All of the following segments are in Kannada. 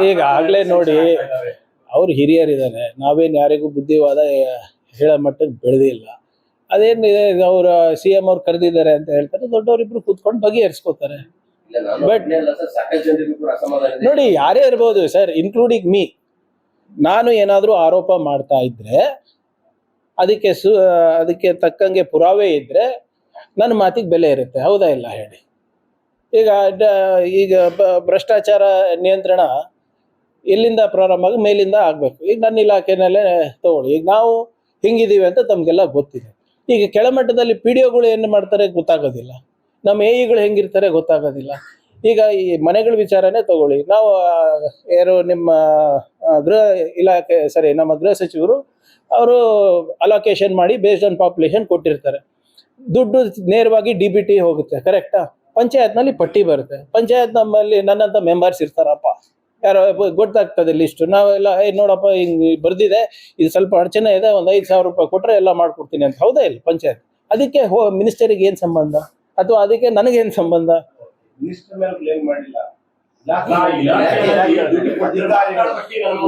ಈಗ ಆಗ್ಲೇ ನೋಡಿ, ಅವ್ರು ಹಿರಿಯರಿದ್ದಾರೆ, ನಾವೇನು ಯಾರಿಗೂ ಬುದ್ಧಿವಾದ ಹೇಳೋ ಮಟ್ಟಕ್ಕೆ ಬೆಳೆದಿಲ್ಲ. ಅದೇನಿದೆ, ಅವ್ರ CM ಅವ್ರು ಕರೆದಿದ್ದಾರೆ ಅಂತ ಹೇಳ್ತಾರೆ, ದೊಡ್ಡವರಿಬ್ರು ಕೂತ್ಕೊಂಡು ಬಗೆಹರಿಸ್ಕೋತಾರೆ. ಬಟ್ ನೋಡಿ, ಯಾರೇ ಇರ್ಬೋದು ಸರ್, ಇನ್ಕ್ಲೂಡಿಂಗ್ ಮೀ, ನಾನು ಏನಾದರೂ ಆರೋಪ ಮಾಡ್ತಾ ಇದ್ರೆ ಅದಕ್ಕೆ ತಕ್ಕಂಗೆ ಪುರಾವೆ ಇದ್ರೆ ನನ್ನ ಮಾತಿಗೆ ಬೆಲೆ ಇರುತ್ತೆ. ಹೌದಾ ಇಲ್ಲ ಹೇಳಿ? ಈಗ ಭ್ರಷ್ಟಾಚಾರ ನಿಯಂತ್ರಣ ಎಲ್ಲಿಂದ ಪ್ರಾರಂಭ ಆಗಿ ಮೇಲಿಂದ ಆಗ್ಬೇಕು. ಈಗ ನನ್ನ ಇಲಾಖೆನಲ್ಲೇ ತಗೊಳ್ಳಿ, ಈಗ ನಾವು ಹಿಂಗಿದೀವಿ ಅಂತ ತಮ್ಗೆಲ್ಲ ಗೊತ್ತಿದೆ. ಈಗ ಕೆಳಮಟ್ಟದಲ್ಲಿ PDOಗಳು ಏನು ಮಾಡ್ತಾರೆ ಗೊತ್ತಾಗೋದಿಲ್ಲ, ನಮ್ಮ AEಗಳು ಹೆಂಗಿರ್ತಾರೆ ಗೊತ್ತಾಗೋದಿಲ್ಲ. ಈಗ ಈ ಮನೆಗಳ ವಿಚಾರನೇ ತಗೊಳ್ಳಿ, ನಾವು ಯಾರು ನಿಮ್ಮ ಗೃಹ ಇಲಾಖೆ ನಮ್ಮ ಗೃಹ ಸಚಿವರು ಅವರು ಅಲೋಕೇಶನ್ ಮಾಡಿ ಬೇಸ್ಡ್ ಆನ್ ಪಾಪ್ಯುಲೇಷನ್ ಕೊಟ್ಟಿರ್ತಾರೆ. ದುಡ್ಡು ನೇರವಾಗಿ DBT ಹೋಗುತ್ತೆ, ಕರೆಕ್ಟಾ? ಪಂಚಾಯತ್ನಲ್ಲಿ ಪಟ್ಟಿ ಬರುತ್ತೆ. ಪಂಚಾಯತ್ ನಮ್ಮಲ್ಲಿ ನನ್ನಂತ ಮೆಂಬರ್ಸ್ ಇರ್ತಾರಪ್ಪ, ಯಾರೋ ಗೊತ್ತಾಗ್ತದೆ ಲಿಸ್ಟು. ನಾವೆಲ್ಲ ನೋಡಪ್ಪ ಹಿಂಗ್ ಬರ್ದಿದೆ, ಇದು ಸ್ವಲ್ಪ ಅಡಚಣೆ ಇದೆ, ಒಂದು 5,000 ರೂಪಾಯಿ ಕೊಟ್ರೆ ಎಲ್ಲ ಮಾಡ್ಕೊಡ್ತೀನಿ ಅಂತ. ಹೌದಾ ಇಲ್ಲ? ಪಂಚಾಯತ್ ಅದಕ್ಕೆ ಮಿನಿಸ್ಟರಿಗೆ ಏನ್ ಸಂಬಂಧ, ಅಥವಾ ಅದಕ್ಕೆ ನನಗೇನ್ ಸಂಬಂಧ?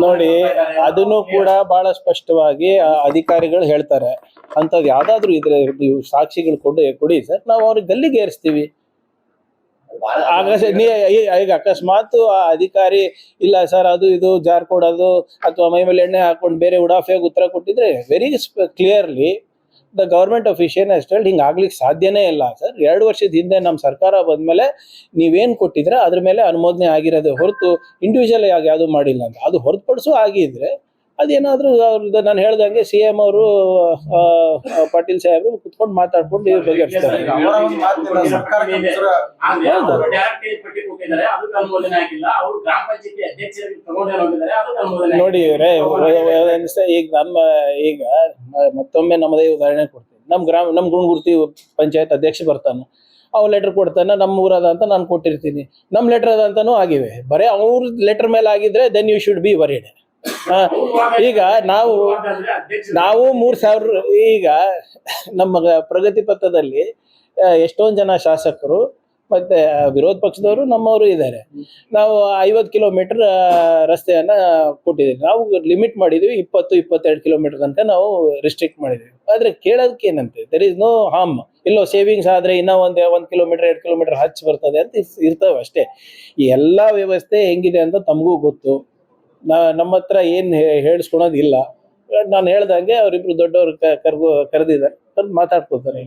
ನೋಡಿ, ಅದನ್ನು ಕೂಡ ಬಹಳ ಸ್ಪಷ್ಟವಾಗಿ ಅಧಿಕಾರಿಗಳು ಹೇಳ್ತಾರೆ. ಅಂತದ್ ಯಾವ್ದಾದ್ರು ಇದ್ರೆ ನೀವು ಸಾಕ್ಷಿಗಳು ಕೊಡಿ ಸರ್, ನಾವು ಅವ್ರಿಗೆ ಗಲ್ಲಿಗೆ ಏರಿಸ್ತೀವಿ. ಈಗ ಅಕಸ್ಮಾತ್ ಆ ಅಧಿಕಾರಿ ಇಲ್ಲ ಸರ್, ಅದು ಇದು ಜಾರ್ ಕೊಡೋದು ಅಥವಾ ಮೈ ಮೇಲೆ ಎಣ್ಣೆ ಹಾಕೊಂಡು ಬೇರೆ ಉಡಾಫೆಯಾಗಿ ಉತ್ತರ ಕೊಟ್ಟಿದ್ರೆ, very clearly the government official ಅಷ್ಟೇಳಿ ಹಿಂಗೆ ಆಗ್ಲಿಕ್ಕೆ ಸಾಧ್ಯನೇ ಇಲ್ಲ ಸರ್. 2 ವರ್ಷದ ಹಿಂದೆ ನಮ್ಮ ಸರ್ಕಾರ ಬಂದ್ಮೇಲೆ ನೀವೇನು ಕೊಟ್ಟಿದ್ರೆ ಅದ್ರ ಮೇಲೆ ಅನುಮೋದನೆ ಆಗಿರೋದು ಹೊರತು ಇಂಡಿವಿಜುವಲ್ ಆಗಿ ಯಾವುದು ಮಾಡಿಲ್ಲ ಅಂತ. ಅದು ಹೊರತುಪಡಿಸು ಆಗಿದ್ರೆ ಅದೇನಾದ್ರೂ ಅವ್ರದ್ದು ನಾನು ಹೇಳ್ದಂಗೆ CM ಅವರು ಪಾಟೀಲ್ ಸಾಹೇಬ್ರು ಕುತ್ಕೊಂಡು ಮಾತಾಡ್ಕೊಂಡು ಇವ್ರ ಬಗೆಹರಿಸ್ತಾರೆ. ನೋಡಿ ಈಗ ಮತ್ತೊಮ್ಮೆ ನಮ್ಮದೇ ಉದಾಹರಣೆ ಕೊಡ್ತೀನಿ. ನಮ್ ಗುಣಗುರ್ತಿ ಪಂಚಾಯತ್ ಅಧ್ಯಕ್ಷ ಬರ್ತಾನೆ, ಅವ್ನು ಲೆಟರ್ ಕೊಡ್ತಾನೆ, ನಮ್ಮ ಊರದ ಅಂತ ನಾನು ಕೊಟ್ಟಿರ್ತೀನಿ, ನಮ್ ಲೆಟರ್ ಅದಂತಾನು ಆಗಿವೆ. ಬರೀ ಅವ್ರ ಲೆಟರ್ ಮೇಲೆ ಆಗಿದ್ರೆ then you should be worried. ಈಗ ನಾವು 3,000 ಈಗ ನಮ್ಮ ಪ್ರಗತಿ ಪಥದಲ್ಲಿ ಎಷ್ಟೊಂದ್ ಜನ ಶಾಸಕರು ಮತ್ತೆ ವಿರೋಧ ಪಕ್ಷದವರು ನಮ್ಮವರು ಇದ್ದಾರೆ. ನಾವು 50 ಕಿಲೋಮೀಟರ್ ರಸ್ತೆಯನ್ನ ಕೊಟ್ಟಿದ್ದೀವಿ. ನಾವು ಲಿಮಿಟ್ ಮಾಡಿದ್ವಿ 20-22 ಕಿಲೋಮೀಟರ್ ಅಂತ ನಾವು ರಿಸ್ಟ್ರಿಕ್ಟ್ ಮಾಡಿದ್ವಿ. ಆದ್ರೆ ಕೇಳೋದಕ್ಕೆ ಏನಂತೆ, ದೆರ್ ಇಸ್ ನೋ ಹಾರ್ಮ್. ಇಲ್ಲೋ ಸೇವಿಂಗ್ಸ್ ಆದ್ರೆ ಇನ್ನೂ 1 ಕಿಲೋಮೀಟರ್ 2 ಕಿಲೋಮೀಟರ್ ಹಚ್ಚ ಬರ್ತದೆ ಅಂತ ಇರ್ತವೆ ಅಷ್ಟೇ. ಈ ಎಲ್ಲಾ ವ್ಯವಸ್ಥೆ ಹೆಂಗಿದೆ ಅಂತ ತಮಗೂ ಗೊತ್ತು. ನಮ್ಮ ಹತ್ರ ಏನ್ ಹೇಳಿಸ್ಕೊಳೋದಿಲ್ಲ. ನಾನು ಹೇಳ್ದಂಗೆ ಅವರಿಬ್ರು ದೊಡ್ಡವರು ಕರೆದಿದ್ದಾರೆ, ಮಾತಾಡ್ಕೊತಾರೆ.